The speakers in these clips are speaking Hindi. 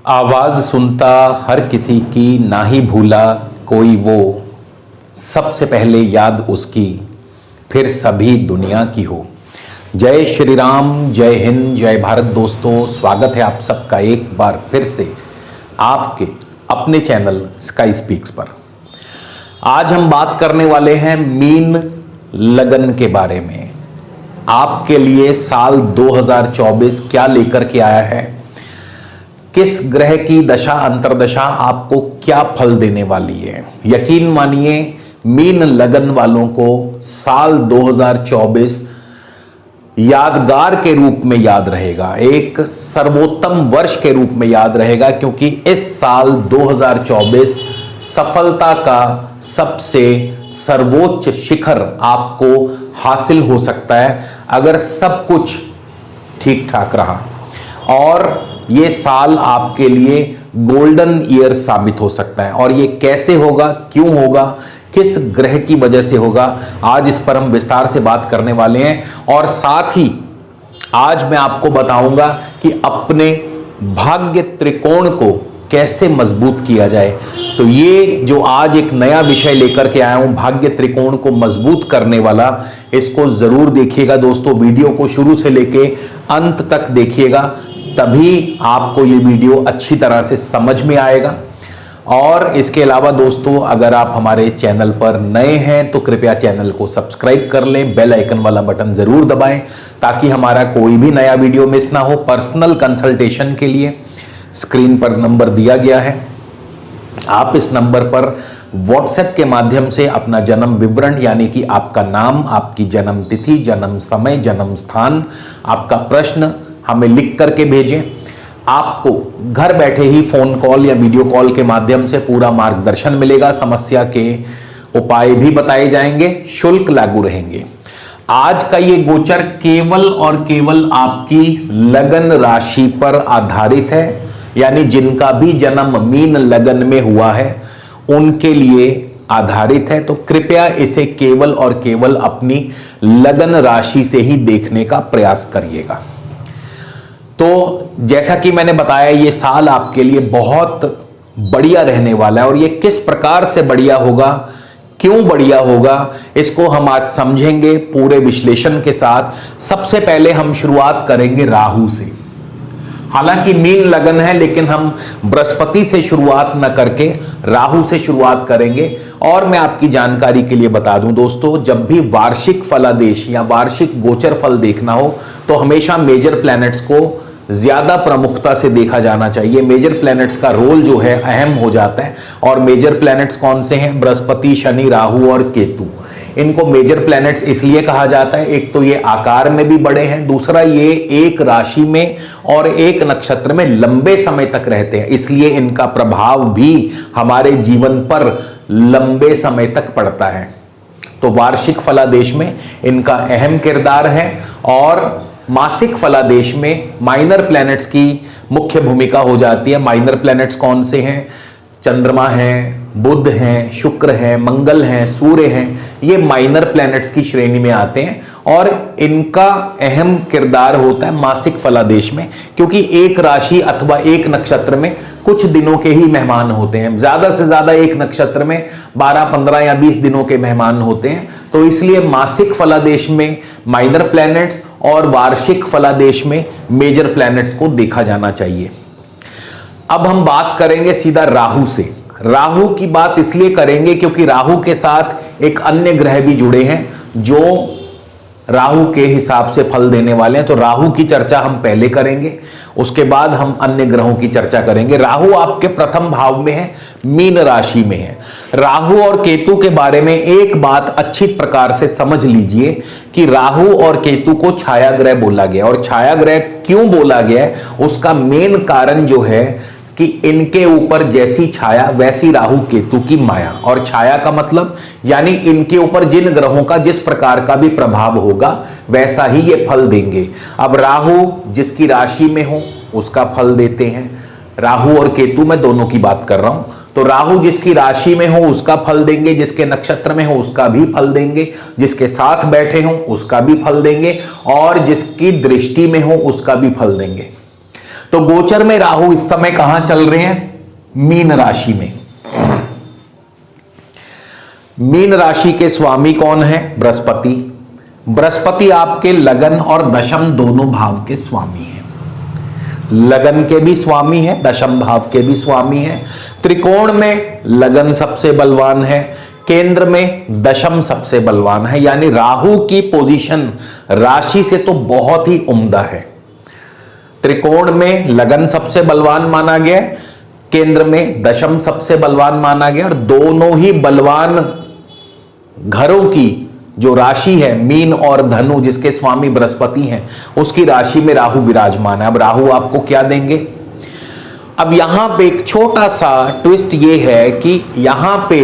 आवाज सुनता हर किसी की, ना ही भूला कोई वो, सबसे पहले याद उसकी, फिर सभी दुनिया की हो। जय श्री राम, जय हिंद, जय भारत। दोस्तों, स्वागत है आप सबका एक बार फिर से आपके अपने चैनल स्काई स्पीक्स पर। आज हम बात करने वाले हैं मीन लगन के बारे में। आपके लिए साल 2024 क्या लेकर के आया है, किस ग्रह की दशा अंतरदशा आपको क्या फल देने वाली है। यकीन मानिए, मीन लगन वालों को साल 2024 यादगार के रूप में याद रहेगा, एक सर्वोत्तम वर्ष के रूप में याद रहेगा, क्योंकि इस साल 2024 सफलता का सबसे सर्वोच्च शिखर आपको हासिल हो सकता है अगर सब कुछ ठीक ठाक रहा। और ये साल आपके लिए गोल्डन ईयर साबित हो सकता है। और ये कैसे होगा, क्यों होगा, किस ग्रह की वजह से होगा, आज इस पर हम विस्तार से बात करने वाले हैं। और साथ ही आज मैं आपको बताऊंगा कि अपने भाग्य त्रिकोण को कैसे मजबूत किया जाए। तो ये जो आज एक नया विषय लेकर के आया हूं, भाग्य त्रिकोण को मजबूत करने वाला, इसको जरूर देखिएगा दोस्तों। वीडियो को शुरू से लेके अंत तक देखिएगा, तभी आपको ये वीडियो अच्छी तरह से समझ में आएगा। और इसके अलावा दोस्तों, अगर आप हमारे चैनल पर नए हैं तो कृपया चैनल को सब्सक्राइब कर लें, बेल आइकन वाला बटन जरूर दबाएं ताकि हमारा कोई भी नया वीडियो मिस ना हो। पर्सनल कंसल्टेशन के लिए स्क्रीन पर नंबर दिया गया है, आप इस नंबर पर व्हाट्सएप के माध्यम से अपना जन्म विवरण यानी कि आपका नाम, आपकी जन्म तिथि, जन्म समय, जन्म स्थान, आपका प्रश्न हमें लिख करके भेजें। आपको घर बैठे ही फोन कॉल या वीडियो कॉल के माध्यम से पूरा मार्गदर्शन मिलेगा, समस्या के उपाय भी बताए जाएंगे, शुल्क लागू रहेंगे। आज का ये गोचर केवल और केवल आपकी लगन राशि पर आधारित है, यानी जिनका भी जन्म मीन लगन में हुआ है उनके लिए आधारित है। तो कृपया इसे केवल और केवल अपनी लगन राशि से ही देखने का प्रयास करिएगा। तो जैसा कि मैंने बताया, ये साल आपके लिए बहुत बढ़िया रहने वाला है। और ये किस प्रकार से बढ़िया होगा, क्यों बढ़िया होगा, इसको हम आज समझेंगे पूरे विश्लेषण के साथ। सबसे पहले हम शुरुआत करेंगे राहु से। हालांकि मीन लगन है, लेकिन हम बृहस्पति से शुरुआत न करके राहु से शुरुआत करेंगे। और मैं आपकी जानकारी के लिए बता दूं दोस्तों, जब भी वार्षिक फलादेश या वार्षिक गोचर फल देखना हो तो हमेशा मेजर प्लैनेट्स को ज्यादा प्रमुखता से देखा जाना चाहिए। मेजर प्लैनेट्स का रोल जो है अहम हो जाता है। और मेजर प्लैनेट्स कौन से हैं? बृहस्पति, शनि, राहु और केतु। इनको मेजर प्लैनेट्स इसलिए कहा जाता है, एक तो ये आकार में भी बड़े हैं, दूसरा ये एक राशि में और एक नक्षत्र में लंबे समय तक रहते हैं, इसलिए इनका प्रभाव भी हमारे जीवन पर लंबे समय तक पड़ता है। तो वार्षिक फलादेश में इनका अहम किरदार है। और मासिक फलादेश में माइनर प्लैनेट्स की मुख्य भूमिका हो जाती है। माइनर प्लैनेट्स कौन से हैं? चंद्रमा है, बुध हैं, शुक्र हैं, मंगल हैं, सूर्य हैं, ये माइनर प्लैनेट्स की श्रेणी में आते हैं। और इनका अहम किरदार होता है मासिक फलादेश में, क्योंकि एक राशि अथवा एक नक्षत्र में कुछ दिनों के ही मेहमान होते हैं। ज्यादा से ज्यादा एक नक्षत्र में 12, 15 या 20 दिनों के मेहमान होते हैं। तो इसलिए मासिक फलादेश में माइनर प्लैनेट्स और वार्षिक फलादेश में मेजर प्लैनेट्स को देखा जाना चाहिए। अब हम बात करेंगे सीधा राहु से। राहु की बात इसलिए करेंगे क्योंकि राहु के साथ एक अन्य ग्रह भी जुड़े हैं जो राहु के हिसाब से फल देने वाले हैं। तो राहु की चर्चा हम पहले करेंगे, उसके बाद हम अन्य ग्रहों की चर्चा करेंगे। राहु आपके प्रथम भाव में है, मीन राशि में है। राहु और केतु के बारे में एक बात अच्छी प्रकार से समझ लीजिए कि राहु और केतु को छाया ग्रह बोला गया। और छाया ग्रह क्यों बोला गया है, उसका मेन कारण जो है कि इनके ऊपर जैसी छाया वैसी राहु केतु की माया। और छाया का मतलब यानी इनके ऊपर जिन ग्रहों का जिस प्रकार का भी प्रभाव होगा वैसा ही ये फल देंगे। अब राहु जिसकी राशि में हो उसका फल देते हैं, राहु और केतु मैं दोनों की बात कर रहा हूं। तो राहु जिसकी राशि में हो उसका फल देंगे, जिसके नक्षत्र में हो उसका भी फल देंगे, जिसके साथ बैठे हो उसका भी फल देंगे, और जिसकी दृष्टि में हो उसका भी फल देंगे। तो गोचर में राहु इस समय कहां चल रहे हैं? मीन राशि में। मीन राशि के स्वामी कौन है? बृहस्पति। बृहस्पति आपके लगन और दशम दोनों भाव के स्वामी हैं। लगन के भी स्वामी है, दशम भाव के भी स्वामी है। त्रिकोण में लगन सबसे बलवान है, केंद्र में दशम सबसे बलवान है। यानी राहु की पोजीशन राशि से तो बहुत ही उम्दा है। त्रिकोण में लगन सबसे बलवान माना गया, केंद्र में दशम सबसे बलवान माना गया, और दोनों ही बलवान घरों की जो राशि है मीन और धनु, जिसके स्वामी बृहस्पति हैं, उसकी राशि में राहु विराजमान है। अब राहु आपको क्या देंगे? अब यहां पे एक छोटा सा ट्विस्ट ये है कि यहां पे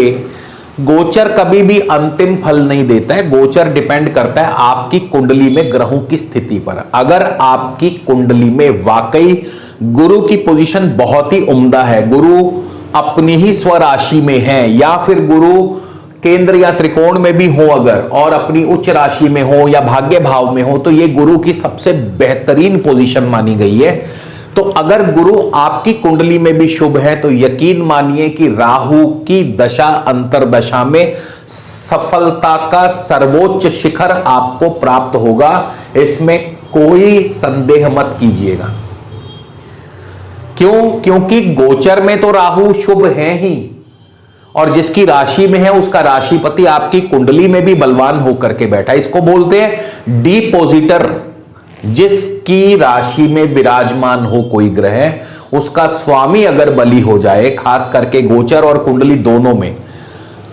गोचर कभी भी अंतिम फल नहीं देता है। गोचर डिपेंड करता है आपकी कुंडली में ग्रहों की स्थिति पर। अगर आपकी कुंडली में वाकई गुरु की पोजीशन बहुत ही उम्दा है, गुरु अपनी ही स्वराशि में है, या फिर गुरु केंद्र या त्रिकोण में भी हो अगर, और अपनी उच्च राशि में हो या भाग्य भाव में हो, तो ये गुरु की सबसे बेहतरीन पोजीशन मानी गई है। तो अगर गुरु आपकी कुंडली में भी शुभ है तो यकीन मानिए कि राहु की दशा अंतरदशा में सफलता का सर्वोच्च शिखर आपको प्राप्त होगा। इसमें कोई संदेह मत कीजिएगा। क्यों? क्योंकि गोचर में तो राहु शुभ है ही, और जिसकी राशि में है उसका राशिपति आपकी कुंडली में भी बलवान होकर के बैठा है। इसको बोलते हैं डिपोजिटर। जिसकी राशि में विराजमान हो कोई ग्रह, उसका स्वामी अगर बली हो जाए, खास करके गोचर और कुंडली दोनों में,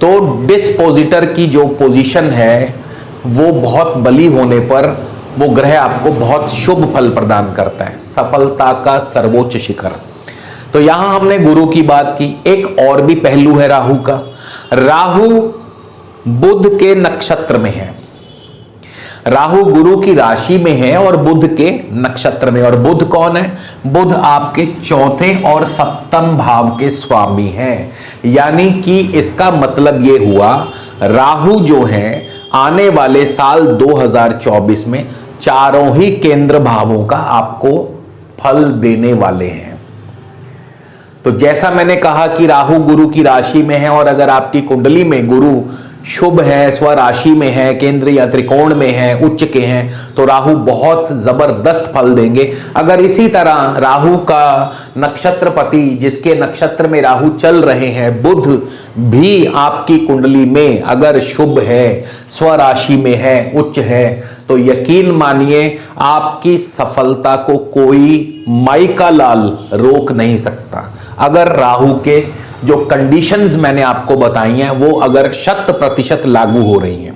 तो डिस्पोजिटर की जो पोजीशन है वो बहुत बली होने पर वो ग्रह आपको बहुत शुभ फल प्रदान करता है, सफलता का सर्वोच्च शिखर। तो यहां हमने गुरु की बात की। एक और भी पहलू है राहु का। राहु बुध के नक्षत्र में है। राहु गुरु की राशि में है और बुध के नक्षत्र में। और बुध कौन है? बुध आपके चौथे और सप्तम भाव के स्वामी हैं। यानी कि इसका मतलब यह हुआ, राहु जो है आने वाले साल 2024 में चारों ही केंद्र भावों का आपको फल देने वाले हैं। तो जैसा मैंने कहा कि राहु गुरु की राशि में है, और अगर आपकी कुंडली में गुरु शुभ है, स्वराशि में है, केंद्र या त्रिकोण में है, उच्च के हैं, तो राहु बहुत जबरदस्त फल देंगे। अगर इसी तरह राहु का नक्षत्रपति, जिसके नक्षत्र में राहु चल रहे हैं, बुध भी आपकी कुंडली में अगर शुभ है, स्वराशि में है, उच्च है, तो यकीन मानिए आपकी सफलता को कोई माई का लाल रोक नहीं सकता। अगर राहु के जो कंडीशंस मैंने आपको बताई हैं वो अगर 100% लागू हो रही हैं,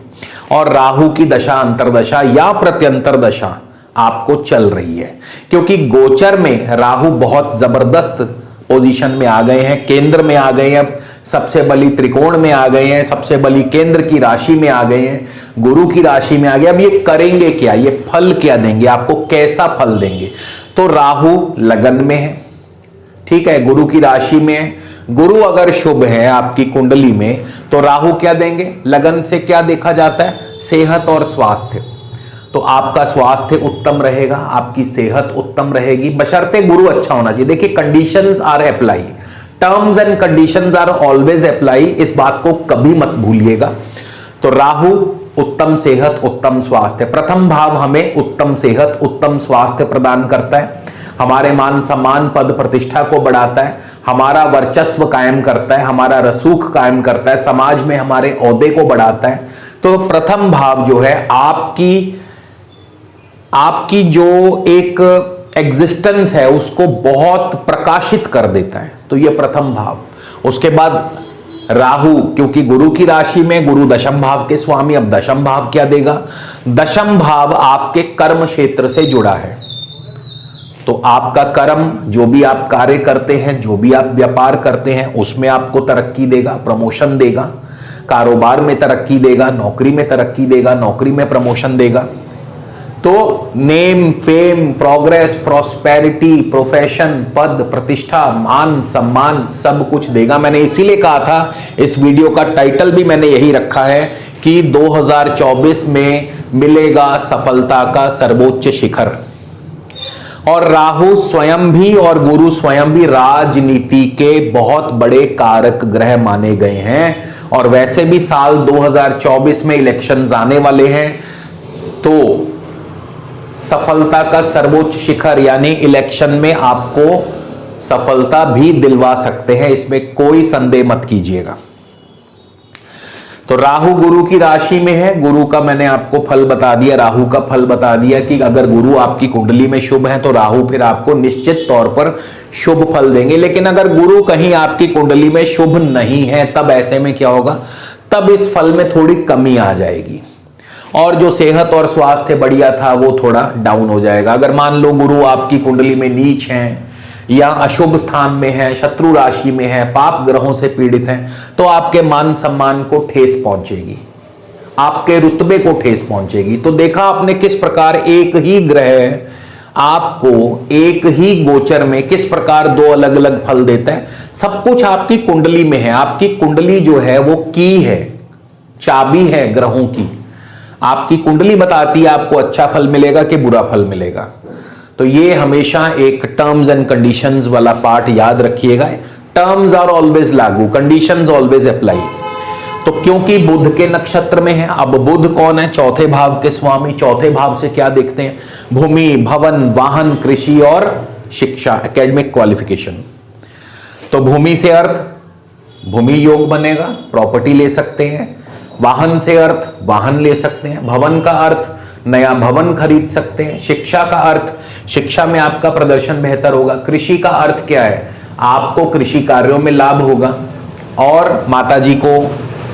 और राहु की दशा अंतरदशा या प्रत्यंतर दशा आपको चल रही है, क्योंकि गोचर में राहु बहुत जबरदस्त पोजीशन में आ गए हैं, केंद्र में आ गए हैं, सबसे बली त्रिकोण में आ गए हैं, सबसे बली केंद्र की राशि में आ गए हैं, गुरु की राशि में आ गए। अब ये करेंगे क्या? ये फल क्या देंगे आपको? कैसा फल देंगे? तो राहु लगन में है, ठीक है, गुरु की राशि में है। गुरु अगर शुभ है आपकी कुंडली में तो राहु क्या देंगे? लगन से क्या देखा जाता है? सेहत और स्वास्थ्य। तो आपका स्वास्थ्य उत्तम रहेगा, आपकी सेहत उत्तम रहेगी, बशर्ते गुरु अच्छा होना चाहिए। देखिए, conditions are apply, terms and conditions are always apply, इस बात को कभी मत भूलिएगा। तो राहु उत्तम सेहत, उत्तम स्वास्थ्य। प्रथम भाव हमें उत्तम सेहत, उत्तम स्वास्थ्य प्रदान करता है, हमारे मान सम्मान पद प्रतिष्ठा को बढ़ाता है, हमारा वर्चस्व कायम करता है, हमारा रसूख कायम करता है, समाज में हमारे ओहदे को बढ़ाता है। तो प्रथम भाव जो है आपकी जो एक एग्जिस्टेंस है उसको बहुत प्रकाशित कर देता है। तो ये प्रथम भाव। उसके बाद राहु, क्योंकि गुरु की राशि में, गुरु दशम भाव के स्वामी, अब दशम भाव क्या देगा? दशम भाव आपके कर्म क्षेत्र से जुड़ा है। तो आपका कर्म, जो भी आप कार्य करते हैं, जो भी आप व्यापार करते हैं, उसमें आपको तरक्की देगा, प्रमोशन देगा, कारोबार में तरक्की देगा, नौकरी में तरक्की देगा, नौकरी में प्रमोशन देगा। तो name, fame, progress, prosperity, profession, पद, प्रतिष्ठा, मान सम्मान सब कुछ देगा। मैंने इसीलिए कहा था, इस वीडियो का टाइटल भी मैंने यही रखा है कि 2024 में मिलेगा सफलता का सर्वोच्च शिखर। और राहु स्वयं भी और गुरु स्वयं भी राजनीति के बहुत बड़े कारक ग्रह माने गए हैं। और वैसे भी साल 2024 में इलेक्शंस आने वाले हैं, तो सफलता का सर्वोच्च शिखर यानी इलेक्शन में आपको सफलता भी दिलवा सकते हैं, इसमें कोई संदेह मत कीजिएगा। तो राहु गुरु की राशि में है। गुरु का मैंने आपको फल बता दिया, राहु का फल बता दिया कि अगर गुरु आपकी कुंडली में शुभ है तो राहु फिर आपको निश्चित तौर पर शुभ फल देंगे। लेकिन अगर गुरु कहीं आपकी कुंडली में शुभ नहीं है, तब ऐसे में क्या होगा, तब इस फल में थोड़ी कमी आ जाएगी और जो सेहत और स्वास्थ्य बढ़िया था वो थोड़ा डाउन हो जाएगा। अगर मान लो गुरु आपकी कुंडली में नीच हैं या अशुभ स्थान में है, शत्रु राशि में है, पाप ग्रहों से पीड़ित हैं, तो आपके मान सम्मान को ठेस पहुंचेगी, आपके रुतबे को ठेस पहुंचेगी। तो देखा आपने किस प्रकार एक ही ग्रह आपको एक ही गोचर में किस प्रकार दो अलग अलग फल देता है। सब कुछ आपकी कुंडली में है। आपकी कुंडली जो है वो की है, चाबी है ग्रहों की। आपकी कुंडली बताती है आपको अच्छा फल मिलेगा कि बुरा फल मिलेगा। तो ये हमेशा एक टर्म्स एंड कंडीशंस वाला पार्ट याद रखिएगा। टर्म्स आर ऑलवेज लागू, कंडीशंस ऑलवेज अप्लाई। तो क्योंकि बुध के नक्षत्र में है, अब बुध कौन है, चौथे भाव के स्वामी। चौथे भाव से क्या देखते हैं, भूमि, भवन, वाहन, कृषि और शिक्षा, एकेडमिक क्वालिफिकेशन। तो भूमि से अर्थ भूमि योग बनेगा, प्रॉपर्टी ले सकते हैं। वाहन से अर्थ वाहन ले सकते हैं। भवन का अर्थ नया भवन खरीद सकते हैं। शिक्षा का अर्थ शिक्षा में आपका प्रदर्शन बेहतर होगा। कृषि का अर्थ क्या है, आपको कृषि कार्यों में लाभ होगा और माताजी को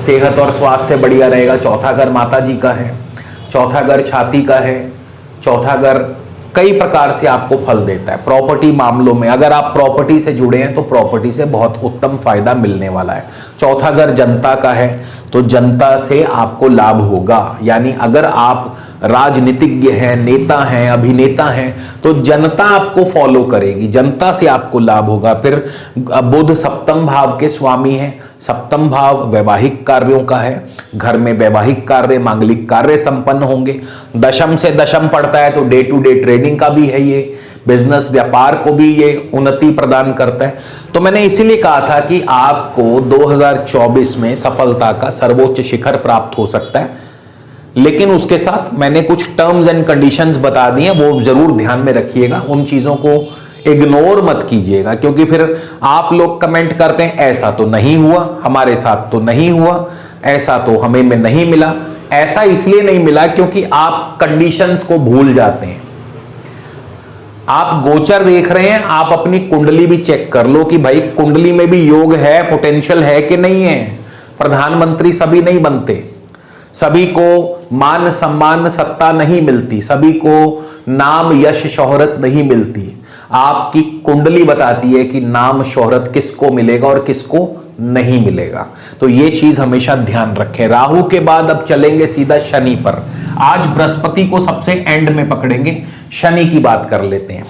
सेहत और स्वास्थ्य बढ़िया रहेगा। चौथा घर माताजी का है, चौथा घर छाती का है, चौथा घर कई प्रकार से आपको फल देता है। प्रॉपर्टी मामलों में अगर आप प्रॉपर्टी से जुड़े हैं तो प्रॉपर्टी से बहुत उत्तम फायदा मिलने वाला है। चौथा घर जनता का है तो जनता से आपको लाभ होगा। यानी अगर आप राजनीतिज्ञ हैं, नेता हैं, अभिनेता हैं, तो जनता आपको फॉलो करेगी, जनता से आपको लाभ होगा। फिर बुध सप्तम भाव के स्वामी हैं। सप्तम भाव वैवाहिक कार्यों का है, घर में वैवाहिक कार्य, मांगलिक कार्य संपन्न होंगे। दशम से दशम पड़ता है तो डे टू डे ट्रेडिंग का भी है, ये बिजनेस व्यापार को भी ये उन्नति प्रदान करता है। तो मैंने इसीलिए कहा था कि आपको 2024 में सफलता का सर्वोच्च शिखर प्राप्त हो सकता है। लेकिन उसके साथ मैंने कुछ टर्म्स एंड कंडीशंस बता दी हैं, वो जरूर ध्यान में रखिएगा। उन चीजों को इग्नोर मत कीजिएगा, क्योंकि फिर आप लोग कमेंट करते हैं ऐसा तो नहीं हुआ, हमारे साथ तो नहीं हुआ, ऐसा तो हमें में नहीं मिला। ऐसा इसलिए नहीं मिला क्योंकि आप कंडीशंस को भूल जाते हैं। आप गोचर देख रहे हैं, आप अपनी कुंडली भी चेक कर लो कि भाई कुंडली में भी योग है, पोटेंशियल है कि नहीं है। प्रधानमंत्री सभी नहीं बनते, सभी को मान सम्मान सत्ता नहीं मिलती, सभी को नाम यश शोहरत नहीं मिलती। आपकी कुंडली बताती है कि नाम शोहरत किसको मिलेगा और किसको नहीं मिलेगा। तो ये चीज हमेशा ध्यान रखें। राहु के बाद अब चलेंगे सीधा शनि पर। आज बृहस्पति को सबसे एंड में पकड़ेंगे, शनि की बात कर लेते हैं।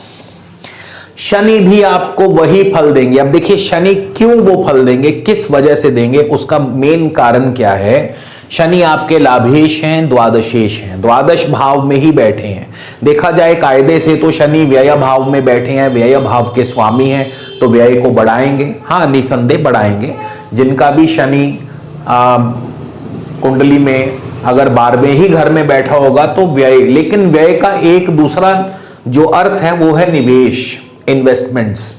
शनि भी आपको वही फल देंगे। अब देखिए शनि क्यों वो फल देंगे, किस वजह से देंगे, उसका मेन कारण क्या है। शनि आपके लाभेश हैं, द्वादशेश हैं, द्वादश भाव में ही बैठे हैं। देखा जाए कायदे से तो शनि व्यय भाव में बैठे हैं, व्यय भाव के स्वामी हैं, तो व्यय को बढ़ाएंगे। हाँ, निसंदेह बढ़ाएंगे। जिनका भी शनि कुंडली में अगर 12वें ही घर में बैठा होगा तो व्यय, लेकिन व्यय का एक दूसरा जो अर्थ है वो है निवेश, इन्वेस्टमेंट्स।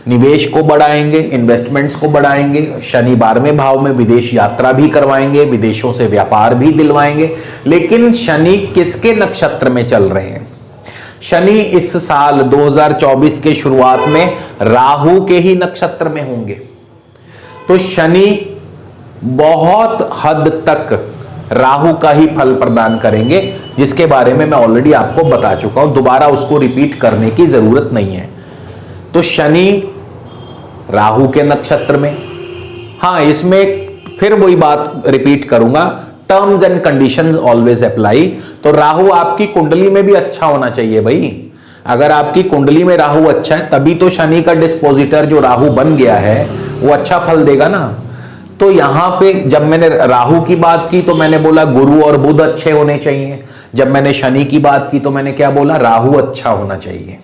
निवेश को बढ़ाएंगे, इन्वेस्टमेंट्स को बढ़ाएंगे। शनि 12वें भाव में विदेश यात्रा भी करवाएंगे, विदेशों से व्यापार भी दिलवाएंगे। लेकिन शनि किसके नक्षत्र में चल रहे हैं, शनि इस साल 2024 के शुरुआत में राहु के ही नक्षत्र में होंगे। तो शनि बहुत हद तक राहु का ही फल प्रदान करेंगे, जिसके बारे में मैं ऑलरेडी आपको बता चुका हूं, दोबारा उसको रिपीट करने की जरूरत नहीं है। तो शनि राहु के नक्षत्र में, हाँ इसमें फिर वही बात रिपीट करूंगा, terms and conditions always apply. तो राहु आपकी कुंडली में भी अच्छा होना चाहिए भाई। अगर आपकी कुंडली में राहु अच्छा है तभी तो शनि का डिस्पोजिटर जो राहु बन गया है वो अच्छा फल देगा ना। तो यहां पे जब मैंने राहु की बात की तो मैंने बोला गुरु और बुध अच्छे होने चाहिए। जब मैंने शनि की बात की तो मैंने क्या बोला, राहु अच्छा होना चाहिए।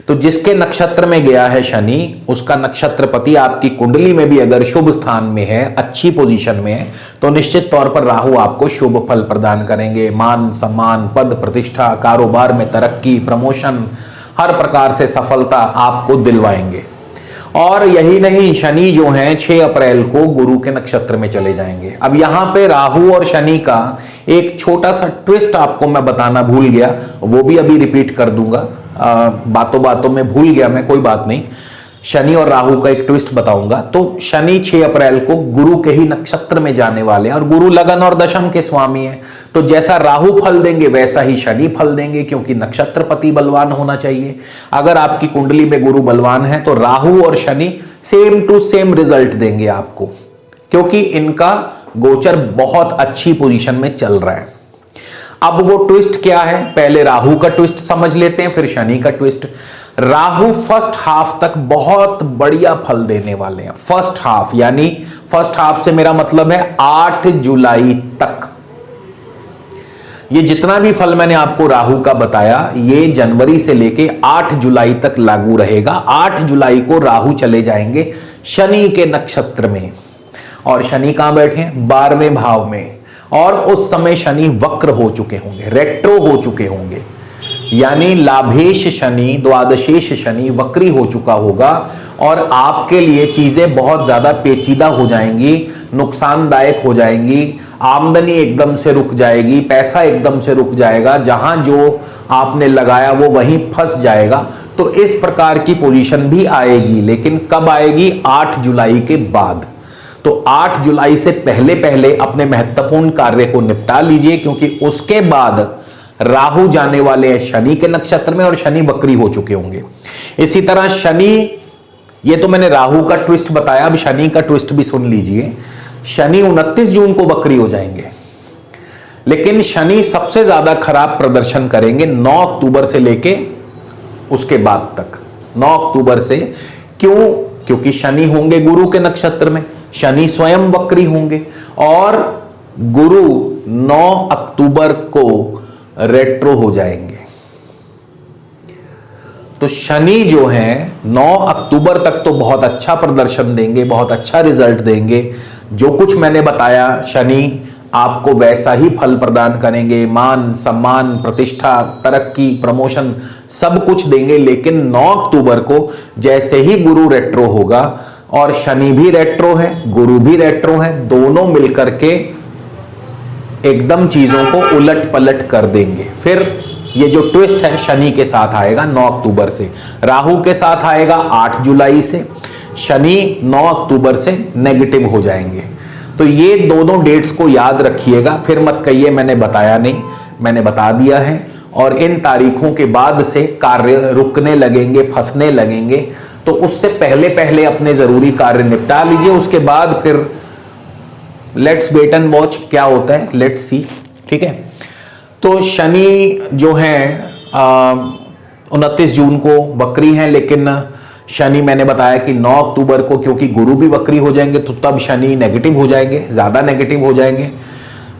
तो जिसके नक्षत्र में गया है शनि, उसका नक्षत्रपति आपकी कुंडली में भी अगर शुभ स्थान में है, अच्छी पोजीशन में है, तो निश्चित तौर पर राहु आपको शुभ फल प्रदान करेंगे। मान सम्मान, पद प्रतिष्ठा, कारोबार में तरक्की, प्रमोशन, हर प्रकार से सफलता आपको दिलवाएंगे। और यही नहीं, शनि जो है 6 अप्रैल को गुरु के नक्षत्र में चले जाएंगे। अब यहां पे राहु और शनि का एक छोटा सा ट्विस्ट आपको मैं बताना भूल गया, वो भी अभी रिपीट कर दूंगा। बातों बातों में भूल गया मैं, कोई बात नहीं। शनि और राहु का एक ट्विस्ट बताऊंगा। तो शनि 6 अप्रैल को गुरु के ही नक्षत्र में जाने वाले हैं, और गुरु लगन और दशम के स्वामी हैं। तो जैसा राहु फल देंगे वैसा ही शनि फल देंगे, क्योंकि नक्षत्रपति बलवान होना चाहिए। अगर आपकी कुंडली में गुरु बलवान है तो राहु और Shani same to same result देंगे आपको, क्योंकि इनका गोचर बहुत अच्छी पोजीशन में चल रहा है। अब वो ट्विस्ट क्या है, पहले राहु का ट्विस्ट समझ लेते हैं, फिर शनि का ट्विस्ट। राहु फर्स्ट हाफ तक बहुत बढ़िया फल देने वाले हैं। फर्स्ट हाफ यानी फर्स्ट हाफ से मेरा मतलब है 8 जुलाई तक। ये जितना भी फल मैंने आपको राहु का बताया, ये जनवरी से लेके 8 जुलाई तक लागू रहेगा। 8 जुलाई को राहु चले जाएंगे शनि के नक्षत्र में, और शनि कहां बैठे हैं, 12वें भाव में। और उस समय शनि वक्र हो चुके होंगे, रेट्रो हो चुके होंगे, यानी लाभेश शनि, द्वादशेश शनि वक्री हो चुका होगा, और आपके लिए चीजें बहुत ज्यादा पेचीदा हो जाएंगी, नुकसानदायक हो जाएंगी। आमदनी एकदम से रुक जाएगी, पैसा एकदम से रुक जाएगा, जहां जो आपने लगाया वो वहीं फंस जाएगा। तो इस प्रकार की पोजीशन भी आएगी, लेकिन कब आएगी, 8 जुलाई के बाद। तो 8 जुलाई से पहले पहले अपने महत्वपूर्ण कार्य को निपटा लीजिए, क्योंकि उसके बाद राहु जाने वाले हैं शनि के नक्षत्र में, और शनि वक्री हो चुके होंगे। इसी तरह शनि, ये तो मैंने राहु का ट्विस्ट बताया, अब शनि का ट्विस्ट भी सुन लीजिए। शनि 29 जून को वक्री हो जाएंगे, लेकिन शनि सबसे ज्यादा खराब प्रदर्शन करेंगे 9 अक्टूबर से लेके उसके बाद तक। 9 अक्टूबर से क्यों, क्योंकि शनि होंगे गुरु के नक्षत्र में, शनि स्वयं वक्री होंगे, और गुरु 9 अक्टूबर को रेट्रो हो जाएंगे। तो शनि जो है 9 अक्टूबर तक तो बहुत अच्छा प्रदर्शन देंगे, बहुत अच्छा रिजल्ट देंगे। जो कुछ मैंने बताया, शनि आपको वैसा ही फल प्रदान करेंगे। मान सम्मान, प्रतिष्ठा, तरक्की, प्रमोशन सब कुछ देंगे। लेकिन 9 अक्टूबर को जैसे ही गुरु रेट्रो होगा, और शनि भी रेट्रो है, गुरु भी रेट्रो है, दोनों मिलकर के एकदम चीजों को उलट पलट कर देंगे। फिर ये जो ट्विस्ट है शनि के साथ आएगा 9 अक्टूबर से, राहु के साथ आएगा 8 जुलाई से, शनि 9 अक्टूबर से नेगेटिव हो जाएंगे। तो ये दोनों डेट्स को याद रखिएगा, फिर मत कहिए मैंने बताया नहीं, मैंने बता दिया है। और इन तारीखों के बाद से कार्य रुकने लगेंगे, फंसने लगेंगे, तो उससे पहले पहले अपने जरूरी कार्य निपटा लीजिए। उसके बाद फिर लेट्स वेट एंड वॉच क्या होता है, लेट्स सी, ठीक है। तो शनि जो है 29 जून को वक्री हैं, लेकिन शनि मैंने बताया कि 9 अक्टूबर को, क्योंकि गुरु भी वक्री हो जाएंगे, तो तब शनि नेगेटिव हो जाएंगे, ज्यादा नेगेटिव हो जाएंगे।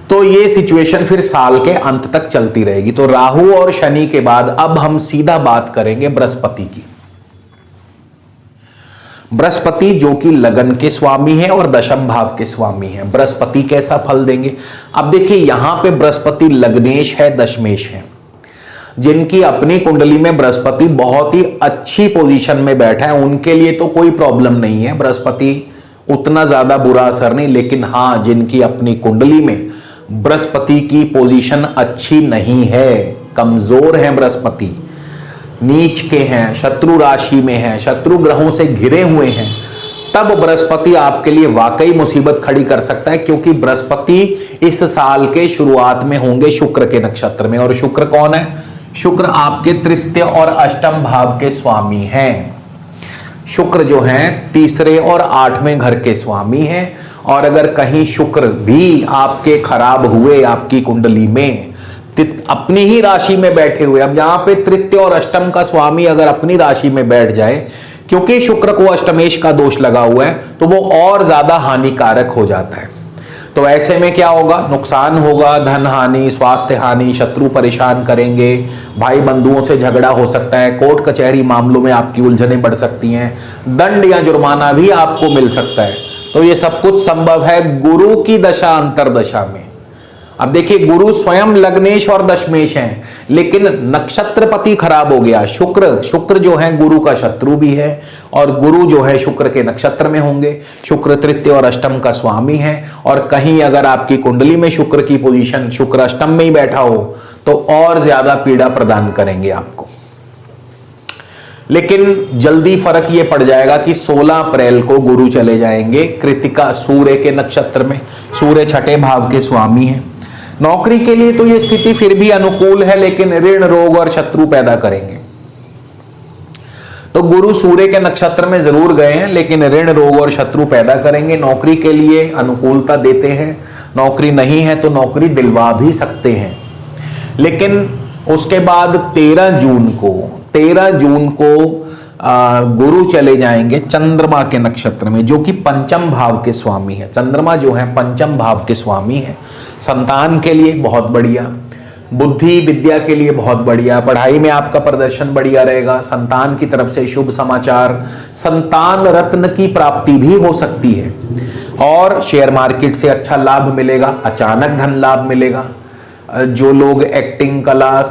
तो ये सिचुएशन फिर साल के अंत तक चलती रहेगी। तो राहु और शनि के बाद अब हम सीधा बात करेंगे बृहस्पति की। बृहस्पति जो कि लगन के स्वामी है और दशम भाव के स्वामी है, बृहस्पति कैसा फल देंगे। अब देखिए यहां पे बृहस्पति लग्नेश है, दशमेश है। जिनकी अपनी कुंडली में बृहस्पति बहुत ही अच्छी पोजीशन में बैठा है, उनके लिए तो कोई प्रॉब्लम नहीं है, बृहस्पति उतना ज्यादा बुरा असर नहीं। लेकिन हां, जिनकी अपनी कुंडली में बृहस्पति की पोजीशन अच्छी नहीं है, कमजोर है, बृहस्पति नीच के हैं, शत्रु राशि में हैं, शत्रु ग्रहों से घिरे हुए हैं, तब बृहस्पति आपके लिए वाकई मुसीबत खड़ी कर सकता है। क्योंकि बृहस्पति इस साल के शुरुआत में होंगे शुक्र के नक्षत्र में, और शुक्र कौन है, शुक्र आपके तृतीय और अष्टम भाव के स्वामी हैं। शुक्र जो हैं तीसरे और 8वें घर के स्वामी हैं। और अगर कहीं शुक्र भी आपके खराब हुए आपकी कुंडली में, अपनी ही राशि में बैठे हुए, अब यहां पे तृतीय और अष्टम का स्वामी अगर अपनी राशि में बैठ जाए, क्योंकि शुक्र को अष्टमेश का दोष लगा हुआ है, तो वो और ज्यादा हानिकारक हो जाता है। तो ऐसे में क्या होगा, नुकसान होगा, धन हानि, स्वास्थ्य हानि, शत्रु परेशान करेंगे, भाई बंधुओं से झगड़ा हो सकता है, कोर्ट कचहरी मामलों में आपकी उलझनें बढ़ सकती हैं, दंड या जुर्माना भी आपको मिल सकता है। तो ये सब कुछ संभव है गुरु की दशा अंतरदशा में। अब देखिए, गुरु स्वयं लग्नेश और दशमेश हैं, लेकिन नक्षत्रपति खराब हो गया। शुक्र जो है गुरु का शत्रु भी है, और गुरु जो है शुक्र के नक्षत्र में होंगे। शुक्र तृतीय और अष्टम का स्वामी है, और कहीं अगर आपकी कुंडली में शुक्र की पोजीशन, शुक्र अष्टम में ही बैठा हो, तो और ज्यादा पीड़ा प्रदान करेंगे आपको। लेकिन जल्दी फर्क ये पड़ जाएगा कि 16 अप्रैल को गुरु चले जाएंगे कृतिका सूर्य के नक्षत्र में। सूर्य छठे भाव के स्वामी हैं। नौकरी के लिए तो ये स्थिति फिर भी अनुकूल है, लेकिन ऋण, रोग और शत्रु पैदा करेंगे। तो गुरु सूर्य के नक्षत्र में जरूर गए हैं, लेकिन ऋण, रोग और शत्रु पैदा करेंगे। नौकरी के लिए अनुकूलता देते हैं, नौकरी नहीं है तो नौकरी दिलवा भी सकते हैं। लेकिन उसके बाद 13 जून को गुरु चले जाएंगे चंद्रमा के नक्षत्र में, जो कि पंचम भाव के स्वामी है। चंद्रमा जो है पंचम भाव के स्वामी है। संतान के लिए बहुत बढ़िया, बुद्धि विद्या के लिए बहुत बढ़िया, पढ़ाई में आपका प्रदर्शन बढ़िया रहेगा, संतान की तरफ से शुभ समाचार, संतान रत्न की प्राप्ति भी हो सकती है, और शेयर मार्केट से अच्छा लाभ मिलेगा, अचानक धन लाभ मिलेगा। जो लोग एक्टिंग, कला,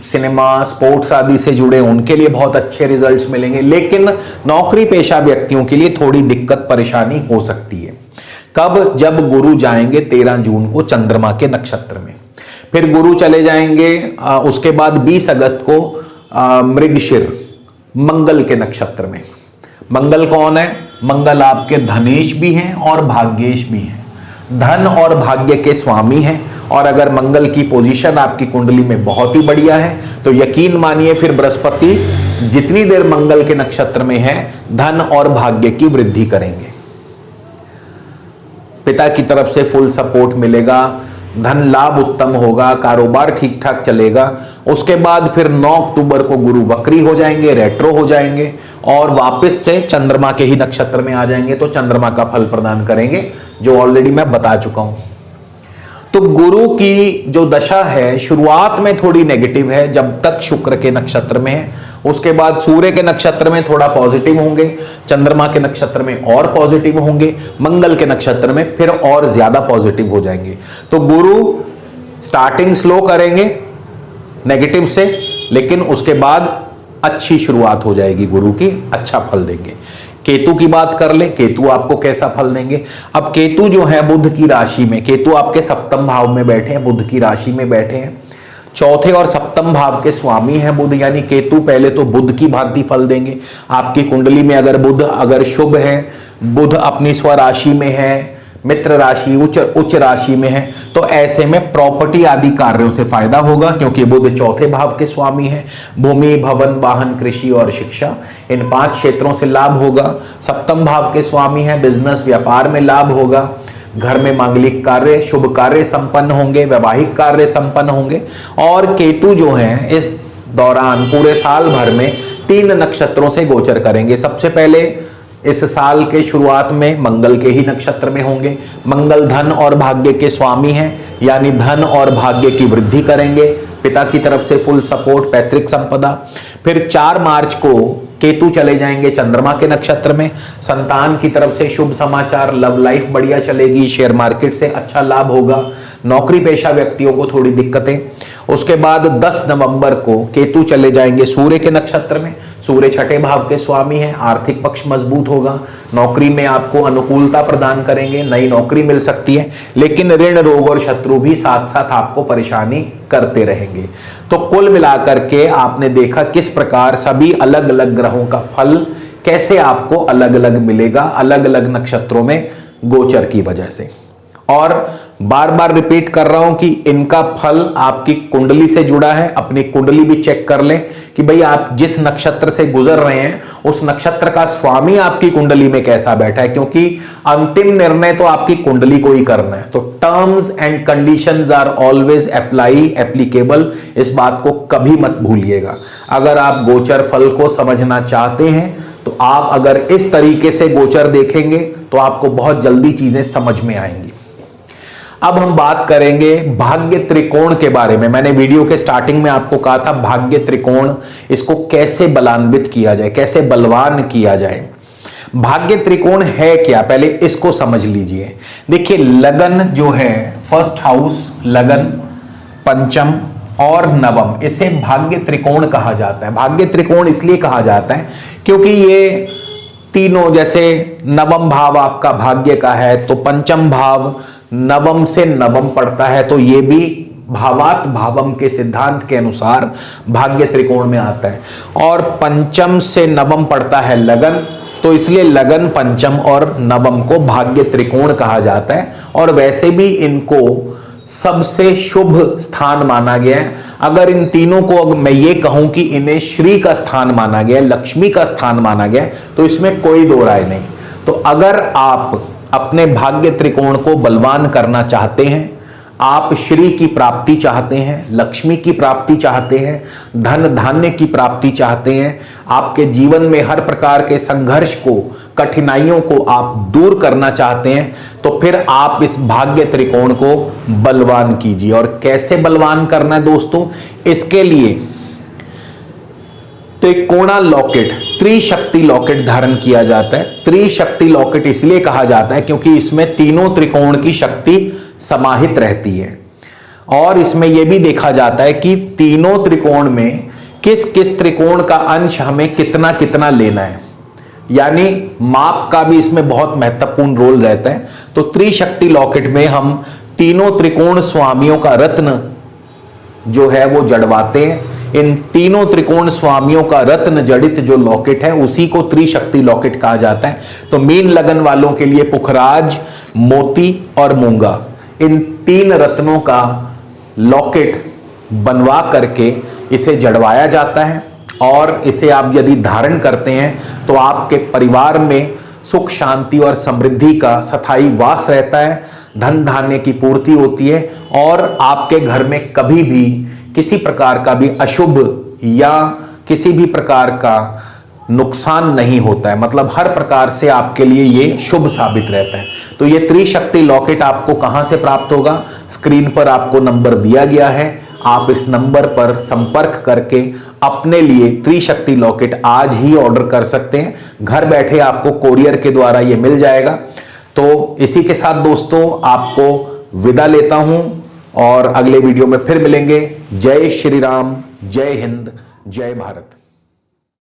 सिनेमा, स्पोर्ट्स आदि से जुड़े, उनके लिए बहुत अच्छे रिजल्ट्स मिलेंगे। लेकिन नौकरी पेशा व्यक्तियों के लिए थोड़ी दिक्कत परेशानी हो सकती है। कब? जब गुरु जाएंगे 13 जून को चंद्रमा के नक्षत्र में। फिर गुरु चले जाएंगे उसके बाद 20 अगस्त को मृगशिर मंगल के नक्षत्र में। मंगल कौन है? मंगल आपके धनेश भी हैं और भाग्येश भी हैं, धन और भाग्य के स्वामी हैं। और अगर मंगल की पोजीशन आपकी कुंडली में बहुत ही बढ़िया है, तो यकीन मानिए फिर बृहस्पति जितनी देर मंगल के नक्षत्र में है, धन और भाग्य की वृद्धि करेंगे। पिता की तरफ से फुल सपोर्ट मिलेगा, धन लाभ उत्तम होगा, कारोबार ठीक ठाक चलेगा। उसके बाद फिर 9 अक्टूबर को गुरु वक्री हो जाएंगे, रेट्रो हो जाएंगे, और वापस से चंद्रमा के ही नक्षत्र में आ जाएंगे। तो चंद्रमा का फल प्रदान करेंगे, जो ऑलरेडी मैं बता चुका हूं। तो गुरु की जो दशा है शुरुआत में थोड़ी नेगेटिव है, जब तक शुक्र के नक्षत्र में है। उसके बाद सूर्य के नक्षत्र में थोड़ा पॉजिटिव होंगे, चंद्रमा के नक्षत्र में और पॉजिटिव होंगे, मंगल के नक्षत्र में फिर और ज्यादा पॉजिटिव हो जाएंगे। तो गुरु स्टार्टिंग स्लो करेंगे नेगेटिव से, लेकिन उसके बाद अच्छी शुरुआत हो जाएगी गुरु की, अच्छा फल देंगे। केतु की बात कर ले, केतु आपको कैसा फल देंगे? अब केतु जो है बुध की राशि में, केतु आपके सप्तम भाव में बैठे हैं, बुध की राशि में बैठे हैं। चौथे और सप्तम भाव के स्वामी है बुध, यानी केतु पहले तो बुध की भांति फल देंगे। आपकी कुंडली में अगर बुध अगर शुभ है, बुध अपनी स्वराशि में है, मित्र राशि, उच्च राशि में है, तो ऐसे में प्रॉपर्टी आदि कार्यों से फायदा होगा, क्योंकि बुध चौथे भाव के स्वामी है। भूमि, भवन, वाहन, कृषि और शिक्षा, इन 5 क्षेत्रों से लाभ होगा। सप्तम भाव के स्वामी है, बिजनेस, व्यापार में लाभ होगा। घर में मांगलिक कार्य, शुभ कार्य संपन्न होंगे, वैवाहिक कार्य संपन्न होंगे। और केतु जो है इस दौरान पूरे साल भर में 3 नक्षत्रों से गोचर करेंगे। सबसे पहले इस साल के शुरुआत में मंगल के ही नक्षत्र में होंगे। मंगल धन और भाग्य के स्वामी हैं, यानी धन और भाग्य की वृद्धि करेंगे। पिता की तरफ से फुल सपोर्ट, पैतृक संपदा। फिर 4 मार्च को केतु चले जाएंगे चंद्रमा के नक्षत्र में। संतान की तरफ से शुभ समाचार, लव लाइफ बढ़िया चलेगी, शेयर मार्केट से अच्छा लाभ होगा। नौकरी पेशा व्यक्तियों को थोड़ी दिक्कतें। उसके बाद 10 नवंबर को केतु चले जाएंगे सूर्य के नक्षत्र में। सूर्य छठे भाव के स्वामी हैं, आर्थिक पक्ष मजबूत होगा, नौकरी में आपको अनुकूलता प्रदान करेंगे, नई नौकरी मिल सकती है। लेकिन ऋण, रोग और शत्रु भी साथ साथ आपको परेशानी करते रहेंगे। तो कुल मिलाकर के आपने देखा किस प्रकार सभी अलग अलग ग्रहों का फल कैसे आपको अलग अलग मिलेगा, अलग अलग नक्षत्रों में गोचर की वजह से। और बार बार रिपीट कर रहा हूं कि इनका फल आपकी कुंडली से जुड़ा है। अपनी कुंडली भी चेक कर लें कि भाई आप जिस नक्षत्र से गुजर रहे हैं उस नक्षत्र का स्वामी आपकी कुंडली में कैसा बैठा है, क्योंकि अंतिम निर्णय तो आपकी कुंडली को ही करना है। तो terms and conditions are always applicable, इस बात को कभी मत भूलिएगा। अगर आप गोचर फल को समझना चाहते हैं तो आप अगर इस तरीके से गोचर देखेंगे तो आपको बहुत जल्दी चीजें समझ में आएंगी। अब हम बात करेंगे भाग्य त्रिकोण के बारे में। मैंने वीडियो के स्टार्टिंग में आपको कहा था भाग्य त्रिकोण, इसको कैसे बलान्वित किया जाए, कैसे बलवान किया जाए। भाग्य त्रिकोण है क्या, पहले इसको समझ लीजिए। देखिए लगन जो है, फर्स्ट हाउस, लगन, पंचम और नवम, इसे भाग्य त्रिकोण कहा जाता है। भाग्य त्रिकोण इसलिए कहा जाता है क्योंकि ये तीनों, जैसे नवम भाव आपका भाग्य का है तो पंचम भाव नवम से नवम पड़ता है, तो ये भी भावात भावम के सिद्धांत के अनुसार भाग्य त्रिकोण में आता है। और पंचम से नवम पड़ता है लगन, तो इसलिए लगन, पंचम और नवम को भाग्य त्रिकोण कहा जाता है। और वैसे भी इनको सबसे शुभ स्थान माना गया है। अगर इन तीनों को मैं ये कहूं कि इन्हें श्री का स्थान माना गया है, लक्ष्मी का स्थान माना गया है, तो इसमें कोई दो राय नहीं। तो अगर आप अपने भाग्य त्रिकोण को बलवान करना चाहते हैं, आप श्री की प्राप्ति चाहते हैं, लक्ष्मी की प्राप्ति चाहते हैं, धन धान्य की प्राप्ति चाहते हैं, आपके जीवन में हर प्रकार के संघर्ष को, कठिनाइयों को आप दूर करना चाहते हैं, तो फिर आप इस भाग्य त्रिकोण को बलवान कीजिए। और कैसे बलवान करना है दोस्तों, इसके लिए त्रिकोणा लॉकेट, त्रिशक्ति लॉकेट धारण किया जाता है। त्रिशक्ति लॉकेट इसलिए कहा जाता है क्योंकि इसमें तीनों त्रिकोण की शक्ति समाहित रहती है। और इसमें यह भी देखा जाता है कि तीनों त्रिकोण में किस किस त्रिकोण का अंश हमें कितना कितना लेना है, यानी माप का भी इसमें बहुत महत्वपूर्ण रोल रहता है। तो त्रिशक्ति लॉकेट में हम तीनों त्रिकोण स्वामियों का रत्न जो है वो जड़वाते हैं। इन तीनों त्रिकोण स्वामियों का रत्न जड़ित जो लॉकेट है उसी को त्रिशक्ति लॉकेट कहा जाता है। तो मीन लगन वालों के लिए पुखराज, मोती और मूंगा, इन तीन रत्नों का लॉकेट बनवा करके इसे जड़वाया जाता है। और इसे आप यदि धारण करते हैं तो आपके परिवार में सुख, शांति और समृद्धि का स्थायी वास रहता है, धन धान्य की पूर्ति होती है और आपके घर में कभी भी किसी प्रकार का भी अशुभ या किसी भी प्रकार का नुकसान नहीं होता है। मतलब हर प्रकार से आपके लिए ये शुभ साबित रहता है। तो ये त्रिशक्ति लॉकेट आपको कहां से प्राप्त होगा, स्क्रीन पर आपको नंबर दिया गया है, आप इस नंबर पर संपर्क करके अपने लिए त्रिशक्ति लॉकेट आज ही ऑर्डर कर सकते हैं। घर बैठे आपको कोरियर के द्वारा ये मिल जाएगा। तो इसी के साथ दोस्तों आपको विदा लेता हूं और अगले वीडियो में फिर मिलेंगे। जय श्री राम, जय हिंद, जय भारत।